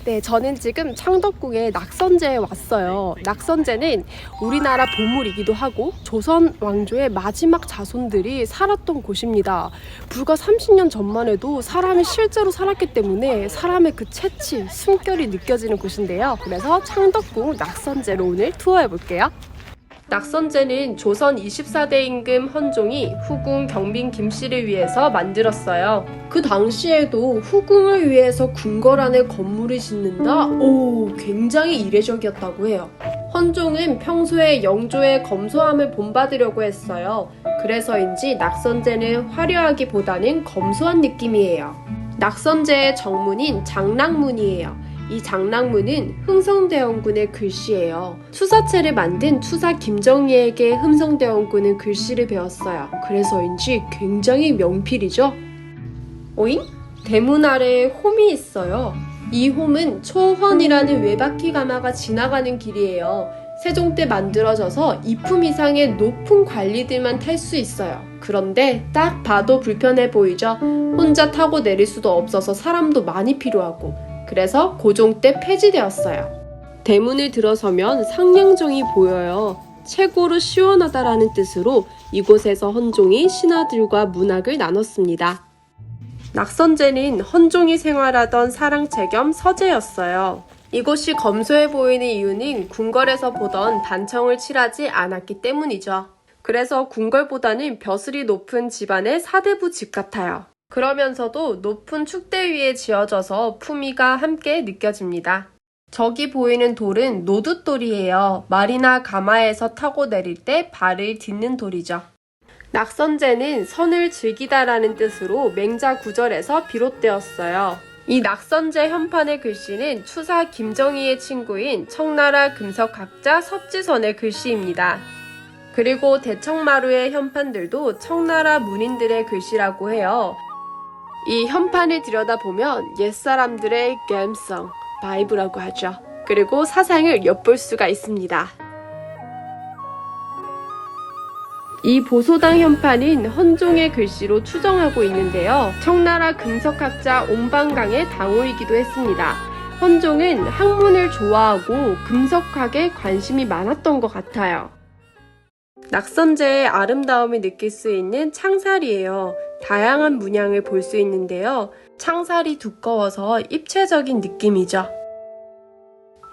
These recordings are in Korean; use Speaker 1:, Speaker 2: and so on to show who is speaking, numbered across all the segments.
Speaker 1: 네, 저는 지금 창덕궁의 낙선제에 왔어요. 낙선제는 우리나라 보물이기도 하고 조선 왕조의 마지막 자손들이 살았던 곳입니다. 불과 30년 전만 해도 사람이 실제로 살았기 때문에 사람의 그 채취, 숨결이 느껴지는 곳인데요. 그래서 창덕궁 낙선제로 오늘 투어해 볼게요. 낙선제는 조선 24대 임금 헌종이 후궁 경빈 김씨를 위해서 만들었어요. 그 당시에도 후궁을 위해서 궁궐 안에 건물을 짓는다? 오, 굉장히 이례적이었다고 해요. 헌종은 평소에 영조의 검소함을 본받으려고 했어요. 그래서인지 낙선제는 화려하기보다는 검소한 느낌이에요. 낙선제의 정문인 장락문이에요. 이 장락문은 흥성대원군의 글씨예요. 투사체를 만든 투사 김정희에게 흥성대원군은 글씨를 배웠어요. 그래서인지 굉장히 명필이죠. 오잉? 대문 아래에 홈이 있어요. 이 홈은 초헌이라는 외바퀴 가마가 지나가는 길이에요. 세종 때 만들어져서 이품 이상의 높은 관리들만 탈 수 있어요. 그런데 딱 봐도 불편해 보이죠? 혼자 타고 내릴 수도 없어서 사람도 많이 필요하고, 그래서 고종 때 폐지되었어요. 대문을 들어서면 상량정이 보여요. 최고로 시원하다라는 뜻으로 이곳에서 헌종이 신하들과 문학을 나눴습니다. 낙선제는 헌종이 생활하던 사랑채 겸 서재였어요. 이곳이 검소해 보이는 이유는 궁궐에서 보던 단청을 칠하지 않았기 때문이죠. 그래서 궁궐보다는 벼슬이 높은 집안의 사대부 집 같아요. 그러면서도 높은 축대 위에 지어져서 품위가 함께 느껴집니다. 저기 보이는 돌은 노둣돌이에요. 말이나 가마에서 타고 내릴 때 발을 딛는 돌이죠. 낙선제는 선을 즐기다라는 뜻으로 맹자 구절에서 비롯되었어요. 이 낙선제 현판의 글씨는 추사 김정희의 친구인 청나라 금석학자 섭지선의 글씨입니다. 그리고 대청마루의 현판들도 청나라 문인들의 글씨라고 해요. 이 현판을 들여다보면 옛사람들의 감성, 바이브라고 하죠. 그리고 사상을 엿볼 수가 있습니다. 이 보소당 현판은 헌종의 글씨로 추정하고 있는데요. 청나라 금석학자 옹방강의 당호이기도 했습니다. 헌종은 학문을 좋아하고 금석학에 관심이 많았던 것 같아요. 낙선제의 아름다움을 느낄 수 있는 창살이에요. 다양한 문양을 볼 수 있는데요. 창살이 두꺼워서 입체적인 느낌이죠.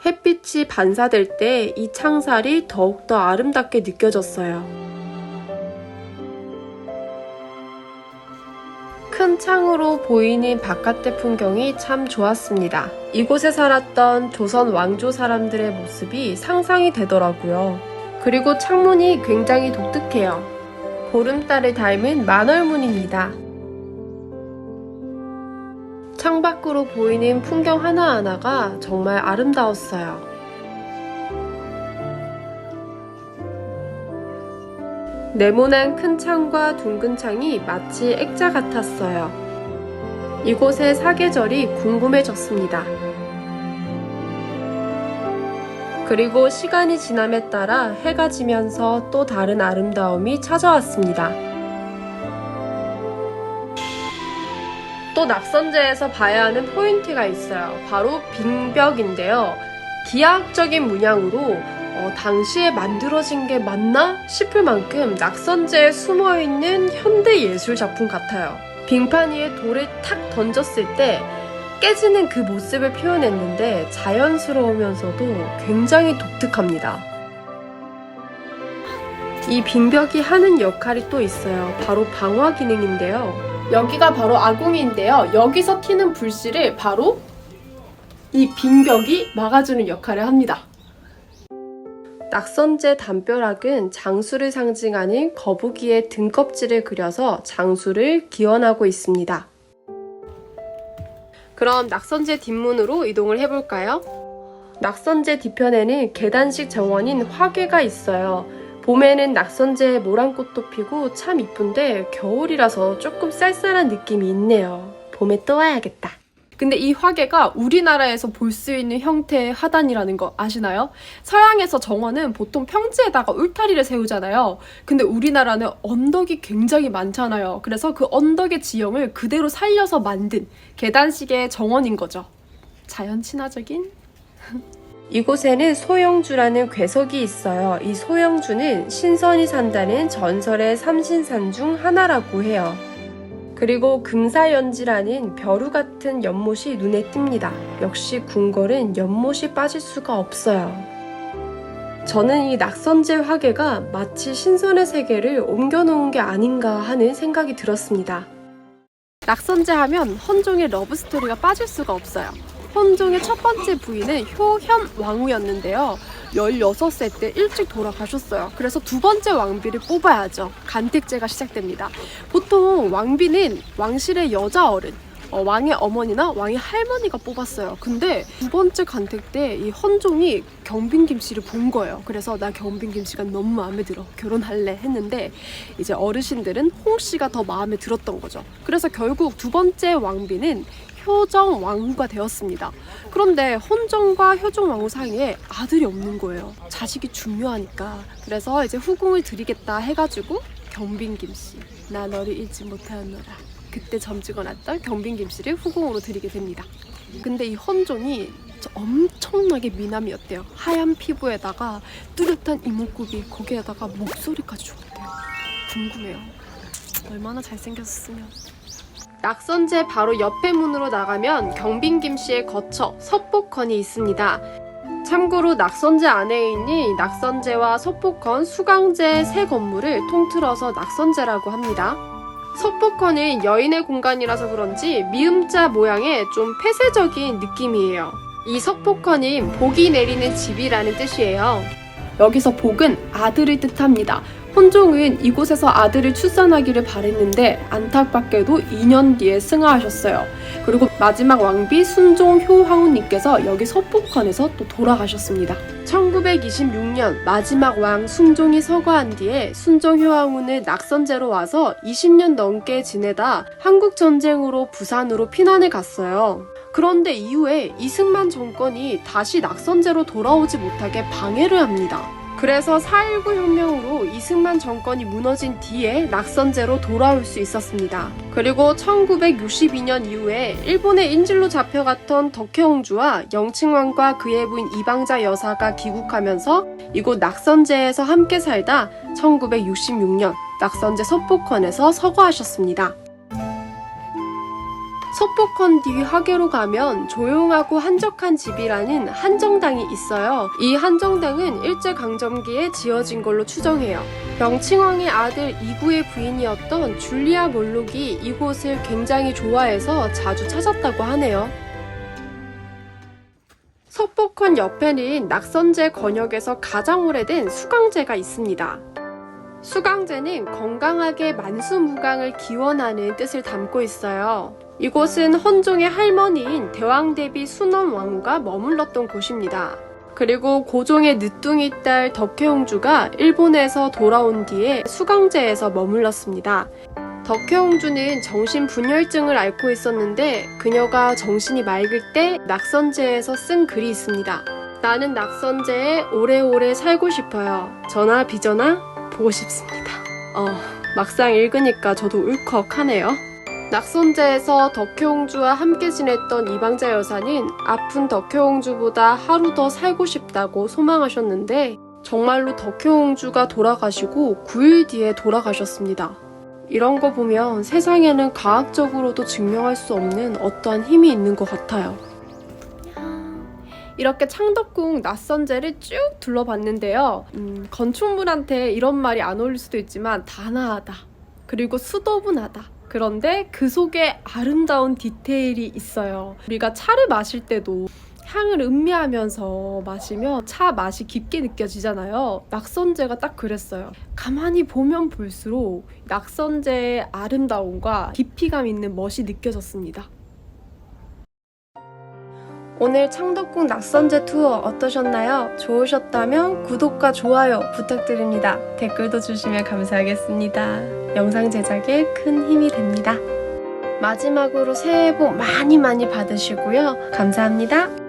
Speaker 1: 햇빛이 반사될 때 이 창살이 더욱더 아름답게 느껴졌어요. 큰 창으로 보이는 바깥의 풍경이 참 좋았습니다. 이곳에 살았던 조선 왕조 사람들의 모습이 상상이 되더라고요. 그리고 창문이 굉장히 독특해요. 보름달을 닮은 만월문입니다. 창밖으로 보이는 풍경 하나하나가 정말 아름다웠어요. 네모난 큰 창과 둥근 창이 마치 액자 같았어요. 이곳의 사계절이 궁금해졌습니다. 그리고 시간이 지남에 따라 해가 지면서 또 다른 아름다움이 찾아왔습니다. 또 낙선제에서 봐야 하는 포인트가 있어요. 바로 빙벽인데요. 기하학적인 문양으로 당시에 만들어진 게 맞나 싶을 만큼 낙선제에 숨어있는 현대예술 작품 같아요. 빙판 위에 돌을 탁 던졌을 때 깨지는 그 모습을 표현했는데 자연스러우면서도 굉장히 독특합니다. 이 빙벽이 하는 역할이 또 있어요. 바로 방화 기능인데요. 여기가 바로 아궁이인데요. 여기서 튀는 불씨를 바로 이 빙벽이 막아주는 역할을 합니다. 낙선제 담벼락은 장수를 상징하는 거북이의 등껍질을 그려서 장수를 기원하고 있습니다. 그럼 낙선제 뒷문으로 이동을 해볼까요? 낙선제 뒤편에는 계단식 정원인 화괴가 있어요. 봄에는 낙선제에 모란꽃도 피고 참 이쁜데 겨울이라서 조금 쌀쌀한 느낌이 있네요. 봄에 또 와야겠다. 근데 이 화계가 우리나라에서 볼 수 있는 형태의 하단이라는 거 아시나요? 서양에서 정원은 보통 평지에다가 울타리를 세우잖아요. 근데 우리나라는 언덕이 굉장히 많잖아요. 그래서 그 언덕의 지형을 그대로 살려서 만든 계단식의 정원인 거죠. 자연 친화적인
Speaker 2: 이곳에는 소영주라는 괴석이 있어요. 이 소영주는 신선이 산다는 전설의 삼신산 중 하나라고 해요. 그리고 금사연지라는 벼루 같은 연못이 눈에 띕니다. 역시 궁궐은 연못이 빠질 수가 없어요. 저는 이 낙선제 화계가 마치 신선의 세계를 옮겨놓은 게 아닌가 하는 생각이 들었습니다.
Speaker 1: 낙선제 하면 헌종의 러브스토리가 빠질 수가 없어요. 헌종의 첫 번째 부인은 효현왕후였는데요. 16세 때 일찍 돌아가셨어요. 그래서 두 번째 왕비를 뽑아야죠. 간택제가 시작됩니다. 보통 왕비는 왕실의 여자 어른, 왕의 어머니나 왕의 할머니가 뽑았어요. 근데 두 번째 간택 때 이 헌종이 경빈김 씨를 본 거예요. 그래서 나 경빈김 씨가 너무 마음에 들어, 결혼할래 했는데 이제 어르신들은 홍 씨가 더 마음에 들었던 거죠. 그래서 결국 두 번째 왕비는 효정 왕후가 되었습니다. 그런데 헌정과 효정 왕후 사이에 아들이 없는 거예요. 자식이 중요하니까. 그래서 이제 후궁을 드리겠다 해가지고 경빈김 씨, 나 너를 잊지 못하였노라. 그때 점찍어 놨던 경빈김 씨를 후궁으로 드리게 됩니다. 근데 이 헌종이 엄청나게 미남이었대요. 하얀 피부에다가 뚜렷한 이목구비, 거기에다가 목소리까지 좋대요. 궁금해요. 얼마나 잘생겼으면. 낙선제 바로 옆에 문으로 나가면 경빈김 씨의 거처 서복헌이 있습니다. 참고로 낙선제 안에 있는 낙선제와 서복헌, 수강제 세 건물을 통틀어서 낙선제라고 합니다. 서복헌은 여인의 공간이라서 그런지 미음자 모양의 좀 폐쇄적인 느낌이에요. 이 서복헌은 복이 내리는 집이라는 뜻이에요. 여기서 복은 아들을 뜻합니다. 헌종은 이곳에서 아들을 출산하기를 바랬는데 안타깝게도 2년 뒤에 승하하셨어요. 그리고 마지막 왕비 순종효 황후님께서 여기 서복헌에서 또 돌아가셨습니다. 1926년 마지막 왕 순종이 서거한 뒤에 순종효 황후는 낙선제로 와서 20년 넘게 지내다 한국전쟁으로 부산으로 피난을 갔어요. 그런데 이후에 이승만 정권이 다시 낙선제로 돌아오지 못하게 방해를 합니다. 그래서 4.19 혁명으로 이승만 정권이 무너진 뒤에 낙선제로 돌아올 수 있었습니다. 그리고 1962년 이후에 일본의 인질로 잡혀갔던 덕혜옹주와 영칭왕과 그의 부인 이방자 여사가 귀국하면서 이곳 낙선제에서 함께 살다 1966년 낙선제 서복헌에서 서거하셨습니다. 서복헌 뒤 화계로 가면 조용하고 한적한 집이라는 한정당이 있어요. 이 한정당은 일제강점기에 지어진 걸로 추정해요. 영칭왕의 아들 이구의 부인이었던 줄리아 몰록이 이곳을 굉장히 좋아해서 자주 찾았다고 하네요. 서복헌 옆에는 낙선제 권역에서 가장 오래된 수강제가 있습니다. 수강제는 건강하게 만수무강을 기원하는 뜻을 담고 있어요. 이곳은 헌종의 할머니인 대왕대비 순원왕후가 머물렀던 곳입니다. 그리고 고종의 늦둥이 딸 덕혜옹주가 일본에서 돌아온 뒤에 수강제에서 머물렀습니다. 덕혜옹주는 정신분열증을 앓고 있었는데 그녀가 정신이 맑을 때 낙선제에서 쓴 글이 있습니다. 나는 낙선제에 오래오래 살고 싶어요. 전하 비전하 보고 싶습니다. 막상 읽으니까 저도 울컥하네요. 낙선제에서 덕혜옹주와 함께 지냈던 이방자 여사는 아픈 덕혜옹주보다 하루 더 살고 싶다고 소망하셨는데 정말로 덕혜옹주가 돌아가시고 9일 뒤에 돌아가셨습니다. 이런 거 보면 세상에는 과학적으로도 증명할 수 없는 어떠한 힘이 있는 것 같아요. 이렇게 창덕궁 낙선제를 쭉 둘러봤는데요. 건축물한테 이런 말이 안 어울릴 수도 있지만 단아하다. 그리고 수도분하다. 그런데 그 속에 아름다운 디테일이 있어요. 우리가 차를 마실 때도 향을 음미하면서 마시면 차 맛이 깊게 느껴지잖아요. 낙선제가 딱 그랬어요. 가만히 보면 볼수록 낙선제의 아름다움과 깊이감 있는 멋이 느껴졌습니다. 오늘 창덕궁 낙선제 투어 어떠셨나요? 좋으셨다면 구독과 좋아요 부탁드립니다. 댓글도 주시면 감사하겠습니다. 영상 제작에 큰 힘이 됩니다. 마지막으로 새해 복 많이 받으시고요. 감사합니다.